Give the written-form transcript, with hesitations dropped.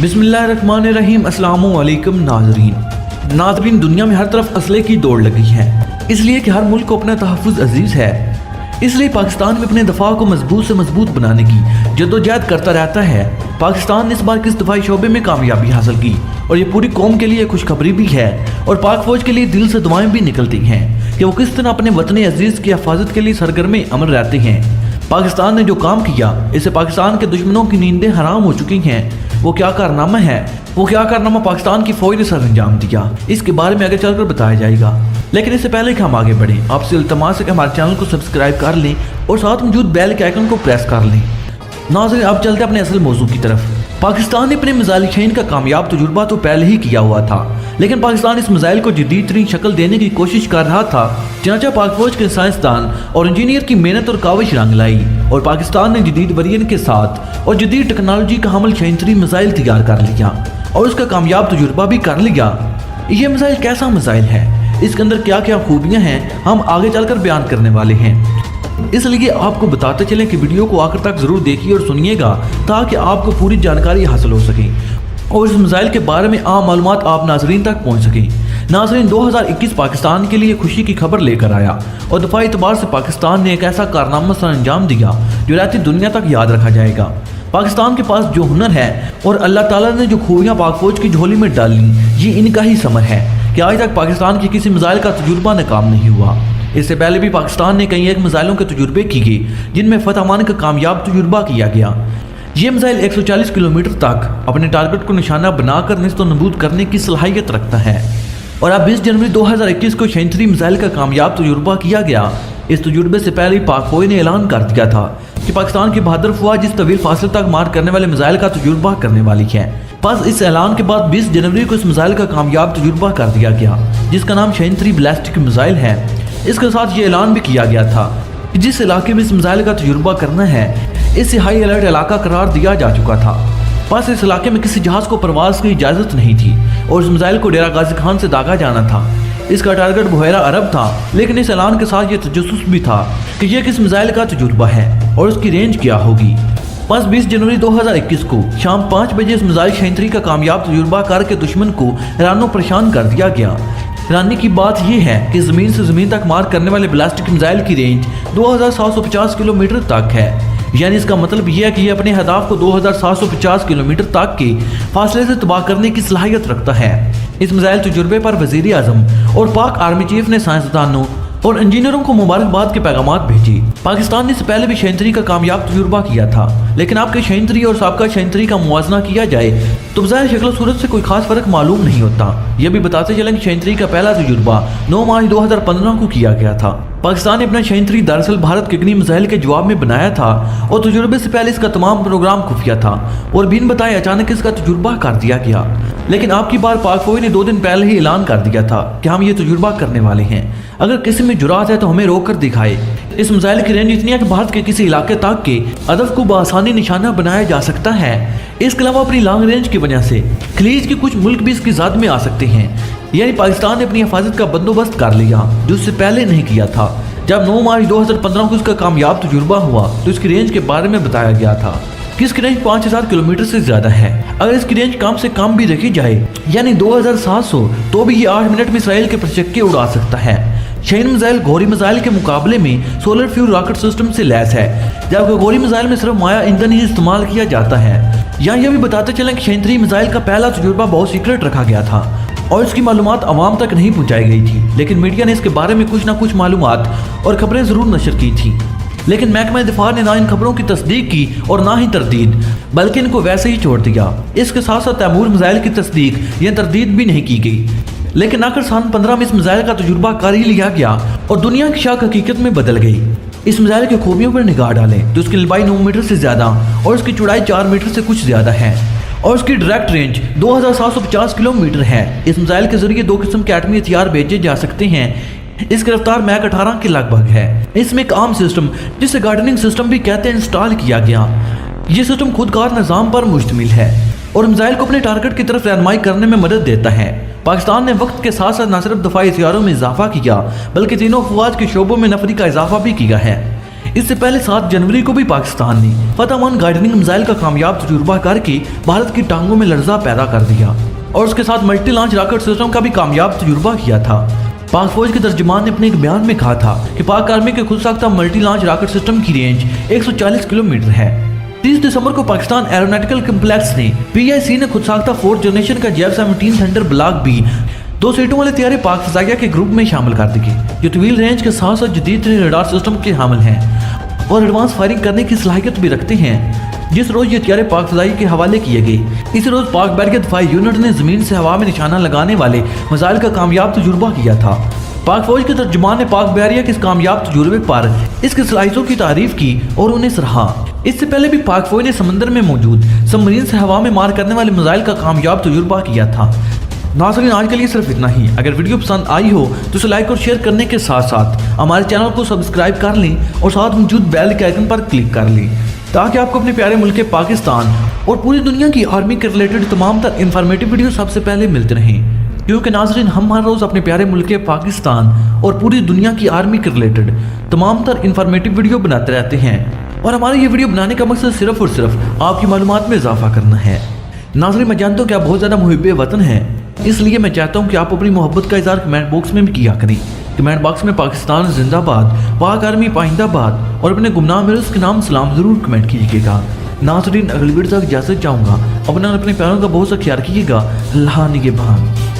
बिस्मिल्लाहिर्रहमानिर्रहीम। अस्सलामु अलैकुम नाज़रीन, दुनिया में हर तरफ असले की दौड़ लगी है, इसलिए कि हर मुल्क को अपना तहफ़्फ़ुज़ अजीज़ है। इसलिए पाकिस्तान भी अपने दफा को मजबूत से मजबूत बनाने की जद्दोजहद करता रहता है। पाकिस्तान ने इस बार किस दफाई शोबे में कामयाबी हासिल की और ये पूरी कौम के लिए खुशखबरी भी है और पाक फौज के लिए दिल से दुआएं भी निकलती हैं कि वो किस तरह अपने वतन अजीज़ की हिफाजत के लिए सरगर्म अमल रहते हैं। पाकिस्तान ने जो काम किया, इससे पाकिस्तान के दुश्मनों की नींदें हराम हो चुकी हैं। वो क्या कारनामा पाकिस्तान की फौज ने सर अंजाम दिया, इसके बारे में आगे चलकर बताया जाएगा। लेकिन इससे पहले कि हम आगे बढ़ें, आपसे इल्तमास है कि हमारे चैनल को सब्सक्राइब कर लें और साथ मौजूद बेल के आइकन को प्रेस कर लें। नाज़रीन, अब चलते हैं अपने असल मौजू की तरफ। पाकिस्तान ने अपने मिसाइल चेन का कामयाब तजुर्बा तो पहले ही किया हुआ था, लेकिन पाकिस्तान इस मिसाइल को जदीद तरीन शक्ल देने की कोशिश कर रहा था। चनाचा पाक फौज के साइंसदान और इंजीनियर की मेहनत और काविश रंग लाई और पाकिस्तान ने जदीद वेरिएंट के साथ और जदीद टेक्नोलॉजी का हमल चेन मिसाइल तैयार कर लिया और उसका कामयाब तजुर्बा भी कर लिया। यह मिसाइल कैसा मिसाइल है, इसके अंदर क्या क्या खूबियां हैं, हम आगे चलकर बयान करने वाले हैं। इसलिए आपको बताते चलें कि वीडियो को आखिर तक जरूर देखिए और सुनिएगा ताकि आपको पूरी जानकारी हासिल हो सके और इस मिसाइल के बारे में आम मालूमात आप नाजरीन तक पहुंच सकें। नाजरीन, 2021 पाकिस्तान के लिए खुशी की खबर लेकर आया और दफाई एतबार से पाकिस्तान ने एक ऐसा कारनामा सर अंजाम दिया जो रहती दुनिया तक याद रखा जाएगा। पाकिस्तान के पास जो हुनर है और अल्लाह ताला ने जो खूबियाँ पाक फौज की झोली में डाली, ये इनका ही समर है कि आज तक पाकिस्तान की किसी मिसाइल का तजुर्बा नाकाम नहीं हुआ। इससे पहले भी पाकिस्तान ने कई एक मिसाइलों के तजुर्बे किए जिनमें फतह मान का कामयाब तजुर्बा किया गया। ये मिसाइल 140 किलोमीटर तक अपने टारगेट को निशाना बनाकर निस्तो नबूद करने की सलाहियत रखता है और अब 20 जनवरी 2021 को शैंथरी मिसाइल का कामयाब तजुर्बा किया गया। इस तजुर्बे से पहले पाक फौज ने ऐलान कर दिया था कि पाकिस्तान की बहादुर फौज इस तवील फासले तक मार करने वाले मिसाइल का तजुर्बा करने वाली है। बस इस ऐलान के बाद 20 जनवरी को इस मिसाइल का कामयाब तजुर्बा कर दिया गया, जिसका नाम शैंथरी बैलिस्टिक मिसाइल है। इसके साथ ये ऐलान भी किया गया था कि जिस इलाके में इस मिसाइल का तजुर्बा करना है, इसे हाई अलर्ट इलाका करार दिया जा चुका था। बस इस इलाके में किसी जहाज को प्रवास की इजाज़त नहीं थी और इस मिसाइल को डेरा गाजी खान से दागा जाना था। इसका टारगेट बहरा अरब था, लेकिन इस ऐलान के साथ ये तजस्सुस भी था कि यह किस मिसाइल का तजुर्बा है और उसकी रेंज क्या होगी। बस 20 जनवरी 2021 को शाम 5 बजे इस मिसाइल शैंथरी का कामयाब तजुर्बा करके दुश्मन को हैरानो परेशान कर दिया गया। हैरानी की बात यह है कि ज़मीन से ज़मीन तक मार करने वाले बैलिस्टिक मिसाइल की रेंज 2750 किलोमीटर तक है। यानी इसका मतलब यह है कि यह अपने हदाफ को 2750 किलोमीटर तक के फासले से तबाह करने की सलाहियत रखता है। इस मिसाइल तजुर्बे पर वज़ीर आज़म और पाक आर्मी चीफ ने साइंसदानों और इंजीनियरों को मुबारकबाद के पैगामात भेजी। पाकिस्तान ने इससे पहले भी शैंथरी का कामयाब तजुर्बा किया था, लेकिन आपके शैंथरी और साबका शैंथरी का मुवाजना किया जाए तो ज़ाहिर शक्ल सूरत से कोई खास फर्क मालूम नहीं होता। यह भी बताते चलें कि शैंथरी का पहला तजुर्बा 9 मार्च 2015 को किया गया था। पाकिस्तान ने अपना शैंथरी दरअसल भारत के अग्नि मिसाइल के जवाब में बनाया था और तजुर्बे से पहले इसका तमाम प्रोग्राम खुफिया था और बिन बताए अचानक इसका तजुर्बा कर दिया गया। लेकिन आपकी बार पाक फौज ने 2 दिन पहले ही ऐलान कर दिया था कि हम ये तजुर्बा करने वाले हैं। अगर किसी में जुरात है तो हमें रोक कर दिखाए। इस मिसाइल की रेंज इतनी है कि भारत के किसी इलाके तक के हदफ को बआसानी निशाना बनाया जा सकता है। इसके अलावा अपनी लॉन्ग रेंज की वजह से खलीज के कुछ मुल्क भी इसकी ज़द में आ सकते हैं। यानी पाकिस्तान ने अपनी हिफाजत का बंदोबस्त कर लिया जो इससे पहले नहीं किया था। जब 9 मार्च 2015 को इसका कामयाब तजुर्बा हुआ तो इसकी रेंज के बारे में बताया गया था कि इसकी रेंज 5000 किलोमीटर से ज़्यादा है। अगर इसकी रेंज कम से कम भी रखी जाए यानी 2700, तो भी ये 8 मिनट में इसराइल के प्रचक्के उड़ा सकता है। शहीन मिसाइल घोरी मिसाइल के मुकाबले में सोलर फ्यूल रॉकेट सिस्टम से लैस है, जबकि घोरी मिसाइल में सिर्फ माया ईंधन ही इस्तेमाल किया जाता है। यहाँ यह भी बताते चलें कि शैंथरी मिसाइल का पहला तजुर्बा बहुत सीक्रेट रखा गया था और इसकी मालूमात आवाम तक नहीं पहुँचाई गई थी, लेकिन मीडिया ने इसके बारे में कुछ ना कुछ मालूमात और खबरें ज़रूर नशर की थी। लेकिन महकमा दिफा ने ना इन खबरों की तस्दीक की और ना ही तरदीद, बल्कि इनको वैसे ही छोड़ दिया। इसके साथ साथ तैमूर मिसाइल की तस्दीक या तरदीद भी नहीं की गई। लेकिन आखिर सन 15 में इस मिसाइल का तजुर्बा कर ही लिया गया और दुनिया की शक हकीकत में बदल गई। इस मिसाइल की खूबियों पर निगाह डालें तो उसकी लंबाई 9 मीटर से ज़्यादा और उसकी चौड़ाई 4 मीटर से कुछ ज़्यादा है और उसकी डायरेक्ट रेंज 2750 किलोमीटर है। इस मिसाइल के जरिए 2 किस्म के एटमी हथियार भेजे जा सकते हैं। इसकी रफ्तार मैक 18 के लगभग है। इसमें एक आम सिस्टम, जिसे गार्डनिंग सिस्टम भी कहते हैं, इंस्टॉल किया गया। ये सिस्टम खुदकार निज़ाम पर मुश्तमिल है और मिसाइल को अपने टारगेट की तरफ रहनुमाई करने में मदद देता है। पाकिस्तान ने वक्त के साथ साथ न सिर्फ दफाई हथियारों में इजाफा किया बल्कि तीनों फौज के शोबों में नफरी का इजाफा भी किया है। इससे पहले 7 जनवरी को भी पाकिस्तान ने फतह-1 गाइडेनिंग मिसाइल का कामयाब तजुर्बा करके भारत की टांगों में लर्जा पैदा कर दिया और उसके साथ मल्टी लॉन्च रॉकेट सिस्टम का भी कामयाब तजुर्बा किया था। पाक फौज के तर्जुमान ने अपने एक बयान में कहा था कि पाक आर्मी के खुद साख्ता मल्टी लॉन्च रॉकेट सिस्टम की रेंज 140 किलोमीटर है। 30 दिसंबर को पाकिस्तान एरोनॉटिकल कॉम्प्लेक्स ने PIC ने खुद साख्ता 4th जनरेशन का JAV-17 थंडर ब्लॉक भी 2 सीटों वाले तैयारे पाक फजाइया के ग्रुप में शामिल कर दिए, जो तवील रेंज के साथ साथ जदीद रडार सिस्टम के हामिल हैं और एडवांस फायरिंग करने की सलाहियत भी रखते हैं। जिस रोज ये तैयारे पाक फजाई के हवाले किए गए, इसी रोज पाक बैरियर दफाई यूनिट ने जमीन से हवा में निशाना लगाने वाले मिसाइल का कामयाब तजुर्बा किया था। पाक फौज के तर्जुमान ने पाक बैरियर के इस कामयाब तजुर्बे पर इसके सलाहियतों की तारीफ की और उन्हें सराहा। इससे पहले भी पाक फौज ने समंदर में मौजूद सबमरीन से हवा में मार करने वाले मिसाइल का कामयाब तजुर्बा किया था। नाज़रीन, आज के लिए सिर्फ इतना ही। अगर वीडियो पसंद आई हो तो उसे लाइक और शेयर करने के साथ साथ हमारे चैनल को सब्सक्राइब कर लें और साथ मौजूद बेल के आइकन पर क्लिक कर लें, ताकि आपको अपने प्यारे मुल्क पाकिस्तान और पूरी दुनिया की आर्मी के रिलेटेड तमाम तर इंफॉर्मेटिव वीडियो सबसे पहले मिलते रहें। क्योंकि नाज़रीन, हम हर रोज़ अपने प्यारे मुल्क पाकिस्तान और पूरी दुनिया की आर्मी के रिलेटेड तमाम तर इंफॉर्मेटिव वीडियो बनाते रहते हैं और हमारे ये वीडियो बनाने का मकसद सिर्फ और सिर्फ आपकी मालूमात में इजाफा करना है। नाज़रीन, मैं जानता हूँ कि आप बहुत ज़्यादा मुहिब्बे वतन हैं, इसलिए मैं चाहता हूँ कि आप अपनी मोहब्बत का इज़हार कमेंट बॉक्स में भी किया करें। कमेंट बॉक्स में पाकिस्तान जिंदाबाद, पाक आर्मी पाइंदाबाद और अपने गुमनाम मिर्स के नाम सलाम ज़रूर कमेंट कीजिएगा। नाज़रीन, अगली वीडियो तक इजाज़त चाहूँगा। अपने प्यारों का बहुत सा ख्याल कीजिएगा। अल्लाह निगहबान।